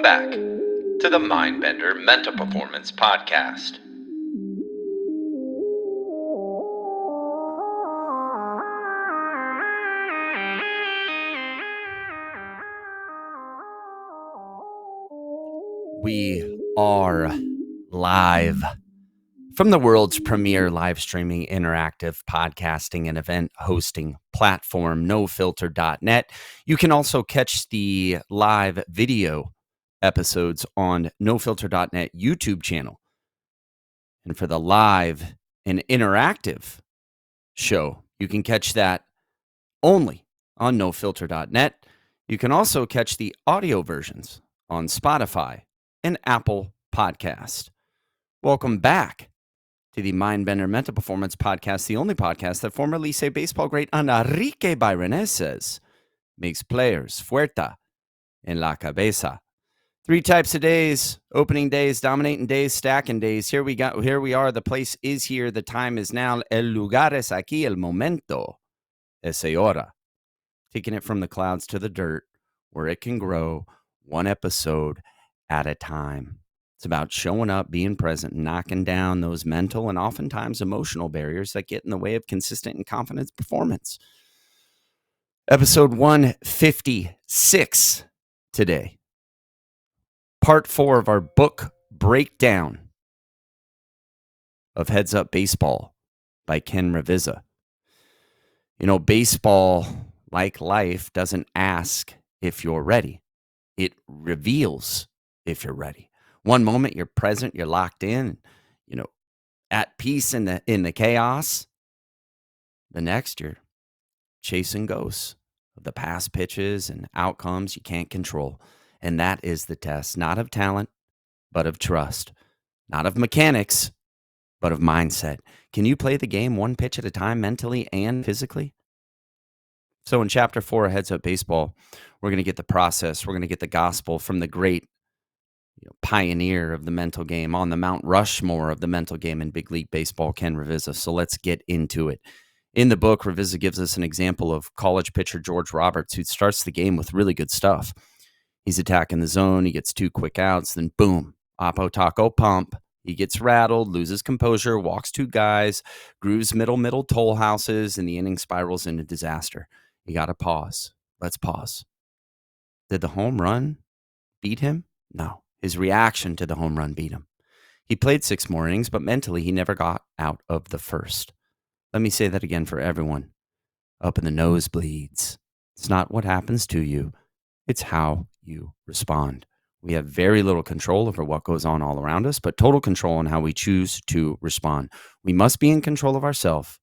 Welcome back to the Mindbender Mental Performance Podcast. We are live from the world's premier live streaming, interactive podcasting and event hosting platform, nofilter.net. You can also catch the live video episodes on nofilter.net YouTube channel. And for the live and interactive show, you can catch that only on nofilter.net. You can also catch the audio versions on Spotify and Apple Podcast. Welcome back to the Mindbender Mental Performance Podcast, the only podcast that former Licey baseball great Enrique Bayrones makes players fuerte en la cabeza. 3 types of days: opening days, dominating days, stacking days. Here we are. The place is here. The time is now. El lugar es aquí. El momento es ahora. Taking it from the clouds to the dirt, where it can grow one episode at a time. It's about showing up, being present, knocking down those mental and oftentimes emotional barriers that get in the way of consistent and confident performance. Episode 156 today. Part 4 of our book breakdown of Heads Up Baseball by Ken Ravizza. You know, baseball, like life, doesn't ask if you're ready. It reveals if you're ready. One moment you're present, you're locked in, at peace in the chaos. The next you're chasing ghosts of the past pitches and outcomes you can't control. And that is the test, not of talent, but of trust. Not of mechanics, but of mindset. Can you play the game one pitch at a time, mentally and physically? So in Chapter 4 of Heads Up Baseball, we're going to get the process. We're going to get the gospel from the great pioneer of the mental game, on the Mount Rushmore of the mental game in big league baseball, Ken Ravizza. So let's get into it. In the book, Ravizza gives us an example of college pitcher George Roberts, who starts the game with really good stuff. He's attacking the zone. He gets 2 quick outs. Then boom, Oppo Taco pump. He gets rattled, loses composure, walks 2 guys, grooves middle toll houses, and the inning spirals into disaster. You got to pause. Let's pause. Did the home run beat him? No. His reaction to the home run beat him. He played 6 more innings, but mentally he never got out of the first. Let me say that again for everyone. Up in the nosebleeds. It's not what happens to you. It's how you respond. We have very little control over what goes on all around us, but total control on how we choose to respond. We must be in control of ourselves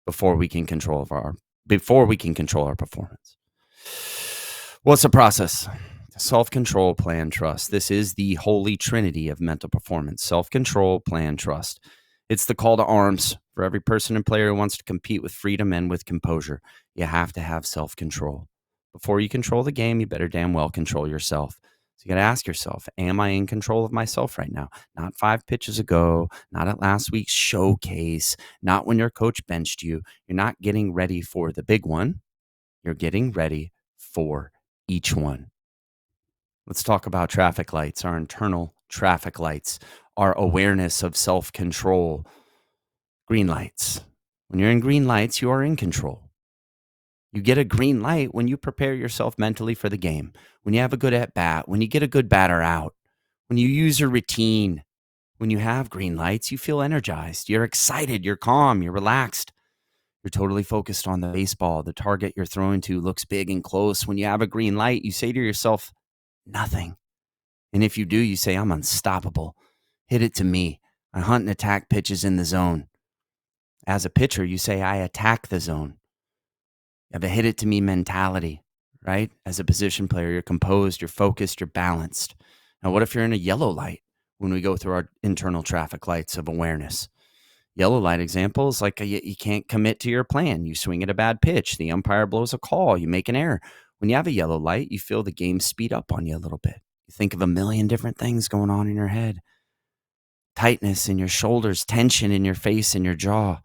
before we can control our performance. What's the process? Self-control, plan, trust. This is the holy trinity of mental performance. Self-control, plan, trust. It's the call to arms for every person and player who wants to compete with freedom and with composure. You have to have self-control. Before you control the game, you better damn well control yourself. So you got to ask yourself, am I in control of myself right now? Not 5 pitches ago, not at last week's showcase, not when your coach benched you. You're not getting ready for the big one. You're getting ready for each one. Let's talk about traffic lights, our internal traffic lights, our awareness of self-control. Green lights. When you're in green lights, you are in control. You get a green light when you prepare yourself mentally for the game, when you have a good at-bat, when you get a good batter out, when you use a routine. When you have green lights, you feel energized. You're excited. You're calm. You're relaxed. You're totally focused on the baseball. The target you're throwing to looks big and close. When you have a green light, you say to yourself, nothing. And if you do, you say, I'm unstoppable. Hit it to me. I hunt and attack pitches in the zone. As a pitcher, you say, I attack the zone. You have a hit it to me mentality, right? As a position player, you're composed, you're focused, you're balanced. Now, what if you're in a yellow light when we go through our internal traffic lights of awareness? Yellow light example is like you can't commit to your plan. You swing at a bad pitch. The umpire blows a call. You make an error. When you have a yellow light, you feel the game speed up on you a little bit. You think of a million different things going on in your head. Tightness in your shoulders, tension in your face and your jaw.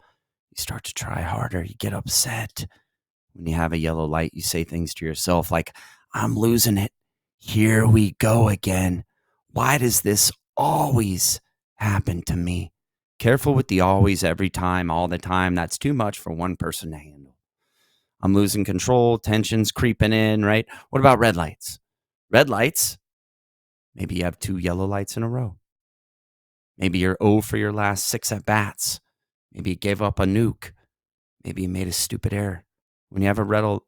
You start to try harder. You get upset. When you have a yellow light, you say things to yourself like, I'm losing it. Here we go again. Why does this always happen to me? Careful with the always, every time, all the time. That's too much for one person to handle. I'm losing control, tension's creeping in, right? What about red lights? Red lights, maybe you have 2 yellow lights in a row. Maybe you're 0 for your last 6 at bats. Maybe you gave up a nuke. Maybe you made a stupid error. When you have a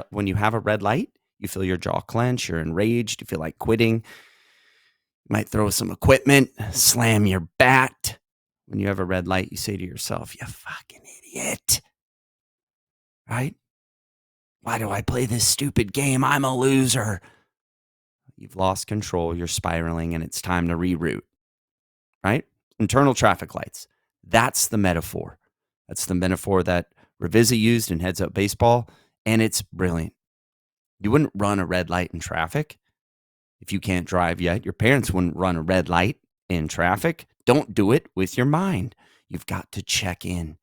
when you have a red light, you feel your jaw clench, you're enraged, you feel like quitting. You might throw some equipment, slam your bat. When you have a red light, you say to yourself, "You fucking idiot." Right? Why do I play this stupid game? I'm a loser. You've lost control, you're spiraling, and it's time to reroute. Right? Internal traffic lights. That's the metaphor. That's the metaphor that Ravizza used in Heads Up Baseball, and it's brilliant. You wouldn't run a red light in traffic if you can't drive yet. Your parents wouldn't run a red light in traffic. Don't do it with your mind. You've got to check in.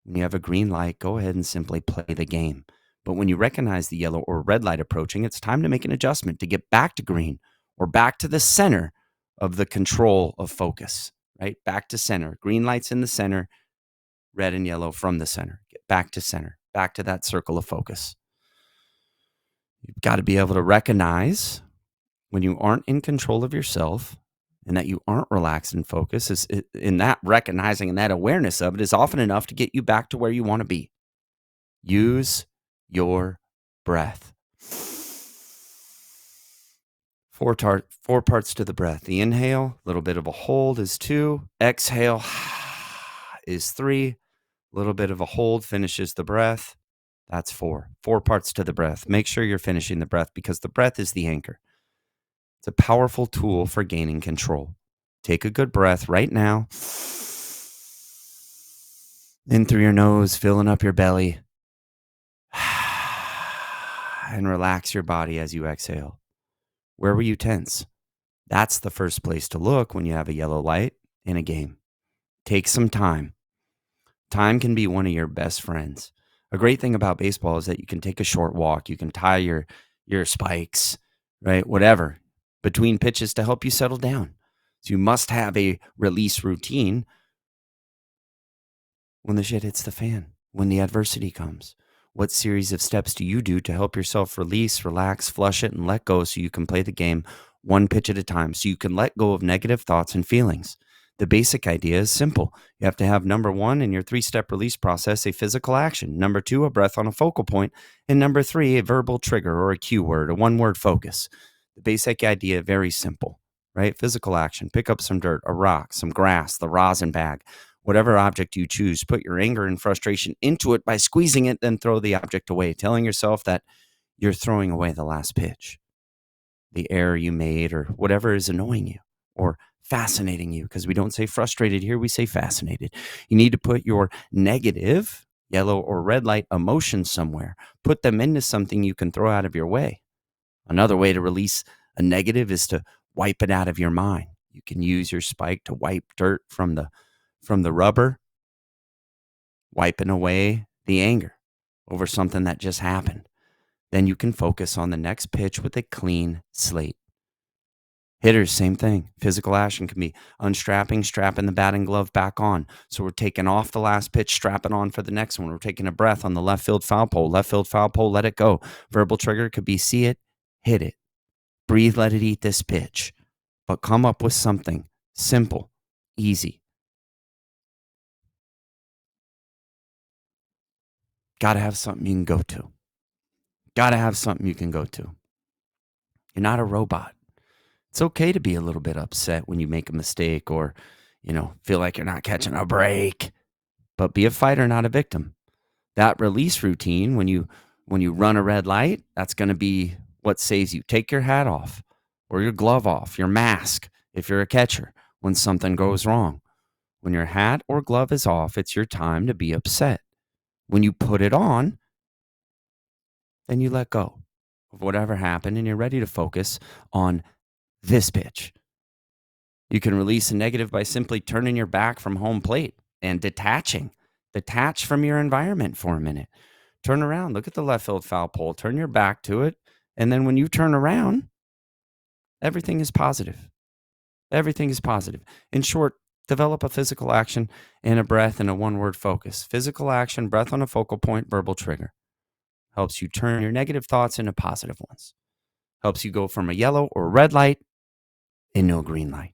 When you have a green light, go ahead and simply play the game. But when you recognize the yellow or red light approaching, it's time to make an adjustment to get back to green or back to the center of the control of focus, right? Back to center. Green light's in the center, red and yellow from the center. Get back to center, back to that circle of focus. You've got to be able to recognize when you aren't in control of yourself and that you aren't relaxed and focused. Is in that recognizing and that awareness of it is often enough to get you back to where you want to be. Use your breath. Four parts to the breath. The inhale, a little bit of a hold is 2. Exhale is 3. A little bit of a hold finishes the breath. That's 4. 4 parts to the breath. Make sure you're finishing the breath because the breath is the anchor. It's a powerful tool for gaining control. Take a good breath right now. In through your nose, filling up your belly. And relax your body as you exhale. Where were you tense? That's the first place to look when you have a yellow light in a game. Take some time. Time can be one of your best friends. A great thing about baseball is that you can take a short walk. You can tie your spikes, right? Whatever, between pitches to help you settle down. So you must have a release routine when the shit hits the fan, when the adversity comes. What series of steps do you do to help yourself release, relax, flush it, and let go so you can play the game one pitch at a time, so you can let go of negative thoughts and feelings? The basic idea is simple. You have to have number 1 in your 3-step release process, a physical action. Number 2, a breath on a focal point. And number 3, a verbal trigger or a cue word, a one-word focus. The basic idea, very simple, right? Physical action. Pick up some dirt, a rock, some grass, the rosin bag. Whatever object you choose, put your anger and frustration into it by squeezing it, then throw the object away, telling yourself that you're throwing away the last pitch, the error you made, or whatever is annoying you or fascinating you, because we don't say frustrated here, we say fascinated. You need to put your negative, yellow or red light emotions somewhere. Put them into something you can throw out of your way. Another way to release a negative is to wipe it out of your mind. You can use your spike to wipe dirt from the rubber, wiping away the anger over something that just happened. Then you can focus on the next pitch with a clean slate. Hitters, same thing. Physical action can be unstrapping, strapping the batting glove back on. So we're taking off the last pitch, strapping on for the next one. We're taking a breath on the left field foul pole, let it go. Verbal trigger could be see it, hit it. Breathe, let it eat this pitch. But come up with something simple, easy. Got to have something you can go to. Got to have something you can go to. You're not a robot. It's okay to be a little bit upset when you make a mistake or, feel like you're not catching a break. But be a fighter, not a victim. That release routine, when you run a red light, that's going to be what saves you. Take your hat off or your glove off, your mask, if you're a catcher, when something goes wrong. When your hat or glove is off, it's your time to be upset. When you put it on, then you let go of whatever happened and you're ready to focus on this pitch. You can release a negative by simply turning your back from home plate and detaching. Detach from your environment for a minute. Turn around, look at the left field foul pole, turn your back to it. And then when you turn around, Everything is positive. Everything is positive. In short, develop a physical action and a breath and a one-word focus. Physical action, breath on a focal point, verbal trigger. Helps you turn your negative thoughts into positive ones. Helps you go from a yellow or red light into a green light.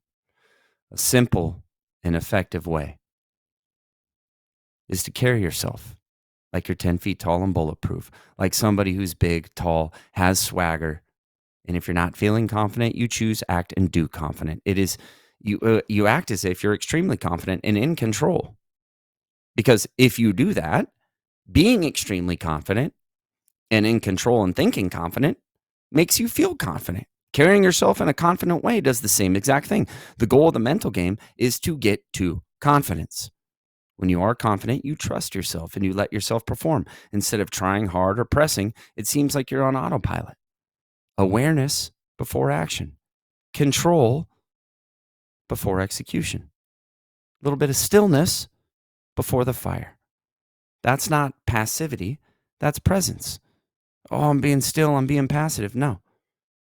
A simple and effective way is to carry yourself like you're 10 feet tall and bulletproof, like somebody who's big, tall, has swagger. And if you're not feeling confident, you choose, act, and do confident. It is you act as if you're extremely confident and in control. Because if you do that, being extremely confident and in control and thinking confident makes you feel confident. Carrying yourself in a confident way does the same exact thing. The goal of the mental game is to get to confidence. When you are confident, you trust yourself and you let yourself perform. Instead of trying hard or pressing, it seems like you're on autopilot. Awareness before action. Control before execution. A little bit of stillness before the fire. That's not passivity. That's presence. Oh, I'm being still. I'm being passive. No,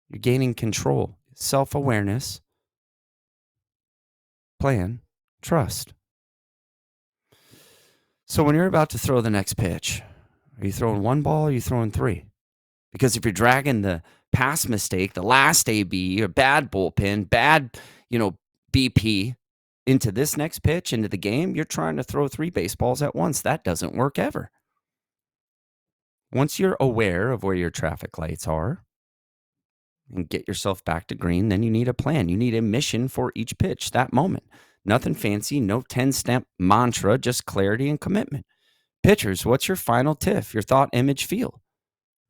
you're gaining control, self-awareness, plan, trust. So when you're about to throw the next pitch, are you throwing one ball or are you throwing three? Because if you're dragging the past mistake, the last AB, or bad bullpen, bad, BP into this next pitch, into the game, you're trying to throw three baseballs at once. That doesn't work ever. Once you're aware of where your traffic lights are and get yourself back to green, then you need a plan. You need a mission for each pitch, that moment. Nothing fancy, no 10-step mantra, just clarity and commitment. Pitchers, what's your final TIFF, your thought, image, feel?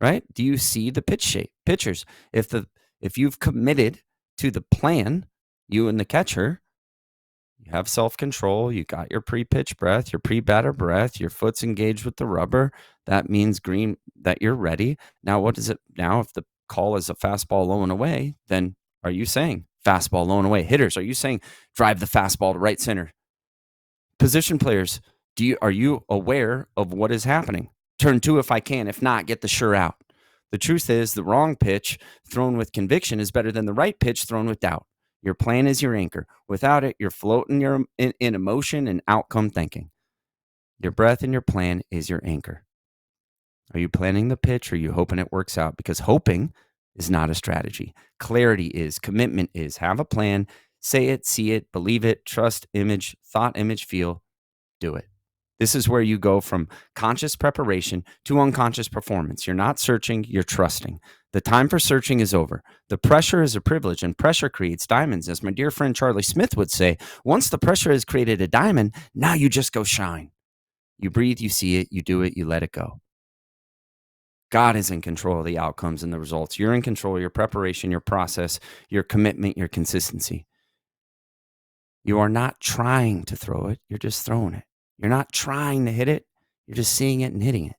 Right? Do you see the pitch shape? Pitchers, if you've committed to the plan, you and the catcher, you have self-control, you got your pre-pitch breath, your pre-batter breath, your foot's engaged with the rubber. That means green, that you're ready. Now, what is it now? If the call is a fastball low and away, then are you saying fastball low and away? Hitters, are you saying drive the fastball to right center? Position players, are you aware of what is happening? Turn two if I can. If not, get the sure out. The truth is, the wrong pitch thrown with conviction is better than the right pitch thrown with doubt. Your plan is your anchor. Without it, you're floating in emotion and outcome thinking. Your breath and your plan is your anchor. Are you planning the pitch or are you hoping it works out? Because hoping is not a strategy. Clarity is, commitment is. Have a plan, say it, see it, believe it, trust, image, thought, image, feel, do it. This is where you go from conscious preparation to unconscious performance. You're not searching, you're trusting. The time for searching is over. The pressure is a privilege, and pressure creates diamonds. As my dear friend Charlie Smith would say, once the pressure has created a diamond, now you just go shine. You breathe, you see it, you do it, you let it go. God is in control of the outcomes and the results. You're in control of your preparation, your process, your commitment, your consistency. You are not trying to throw it, you're just throwing it. You're not trying to hit it. You're just seeing it and hitting it.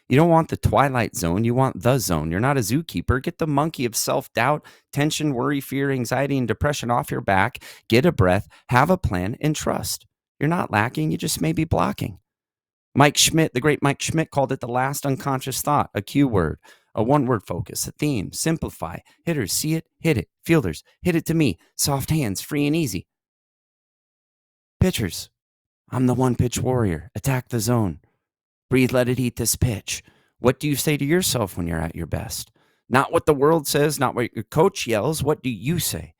You don't want the twilight zone. You want the zone. You're not a zookeeper. Get the monkey of self-doubt, tension, worry, fear, anxiety, and depression off your back. Get a breath, have a plan, and trust. You're not lacking. You just may be blocking. Mike Schmidt, the great Mike Schmidt, called it the last unconscious thought, a cue word, a one-word focus, a theme, simplify. Hitters, see it, hit it. Fielders, hit it to me. Soft hands, free and easy. Pitchers, I'm the one-pitch warrior. Attack the zone. Breathe, let it eat this pitch. What do you say to yourself when you're at your best? Not what the world says, not what your coach yells. What do you say?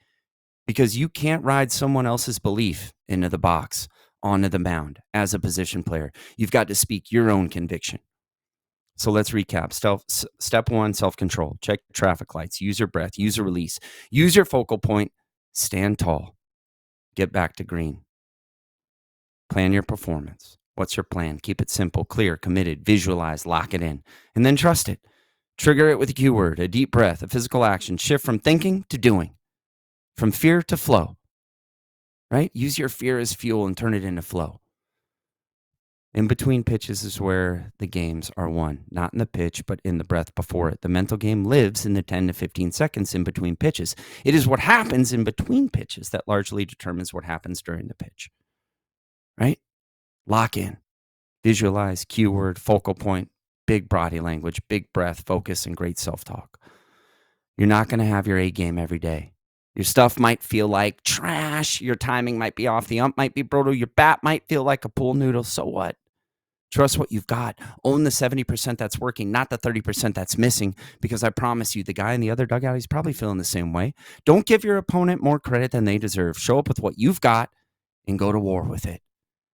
Because you can't ride someone else's belief into the box, onto the mound as a position player. You've got to speak your own conviction. So let's recap. Step one, self-control. Check your traffic lights. Use your breath. Use your release. Use your focal point. Stand tall. Get back to green. Plan your performance. What's your plan? Keep it simple, clear, committed, visualize, lock it in, and then trust it. Trigger it with a cue word, a deep breath, a physical action. Shift from thinking to doing, from fear to flow, right? Use your fear as fuel and turn it into flow. In between pitches is where the games are won, not in the pitch, but in the breath before it. The mental game lives in the 10 to 15 seconds in between pitches. It is what happens in between pitches that largely determines what happens during the pitch, right? Lock in, visualize, keyword, focal point, big body language, big breath, focus, and great self-talk. You're not going to have your A game every day. Your stuff might feel like trash. Your timing might be off. The ump might be brutal. Your bat might feel like a pool noodle. So what? Trust what you've got. Own the 70% that's working, not the 30% that's missing, because I promise you, the guy in the other dugout, he's probably feeling the same way. Don't give your opponent more credit than they deserve. Show up with what you've got and go to war with it.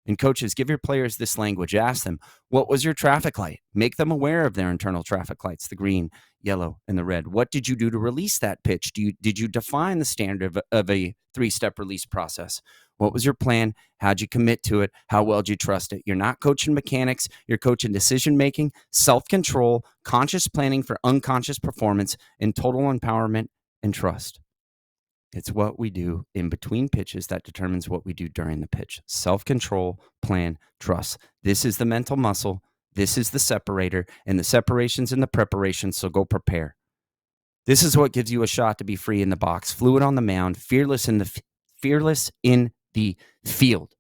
And coaches, give your players this language. Ask them, what was your traffic light? Make them aware of their internal traffic lights, the green, yellow, and the red. What did you do to release that pitch? Did you define the standard of a 3-step release process? What was your plan? How'd you commit to it? How well did you trust it? You're not coaching mechanics. You're coaching decision-making, self-control, conscious planning for unconscious performance, and total empowerment and trust. It's what we do in between pitches that determines what we do during the pitch. Self-control, plan, trust. This is the mental muscle. This is the separator, and the separation's in the preparation, so go prepare. This is what gives you a shot to be free in the box, fluid on the mound, fearless in the field.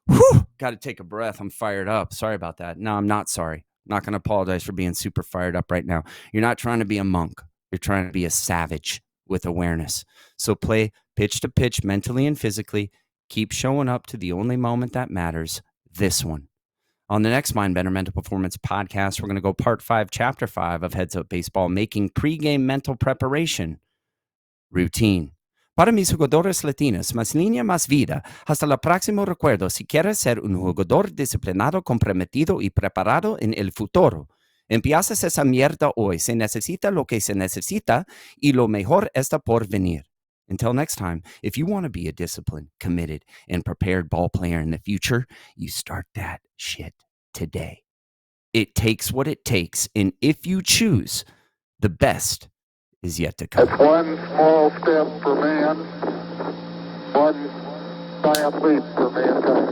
Whew, got to take a breath. I'm fired up. Sorry about that. No, I'm not sorry. I'm not going to apologize for being super fired up right now. You're not trying to be a monk. You're trying to be a savage with awareness. So play pitch to pitch mentally and physically. Keep showing up to the only moment that matters, this one. On the next Mindbender Mental Performance Podcast, we're going to go part 5, chapter 5 of Heads Up Baseball, making pregame mental preparation routine. Para mis jugadores latinos, más línea, más vida. Hasta el próximo recuerdo, si quieres ser un jugador disciplinado, comprometido y preparado en el futuro. Empiezas esa mierda hoy. Se necesita lo que se necesita y lo mejor está por venir. Until next time, if you want to be a disciplined, committed, and prepared ball player in the future, you start that shit today. It takes what it takes, and if you choose, the best is yet to come. It's one small step for man, one giant leap for mankind.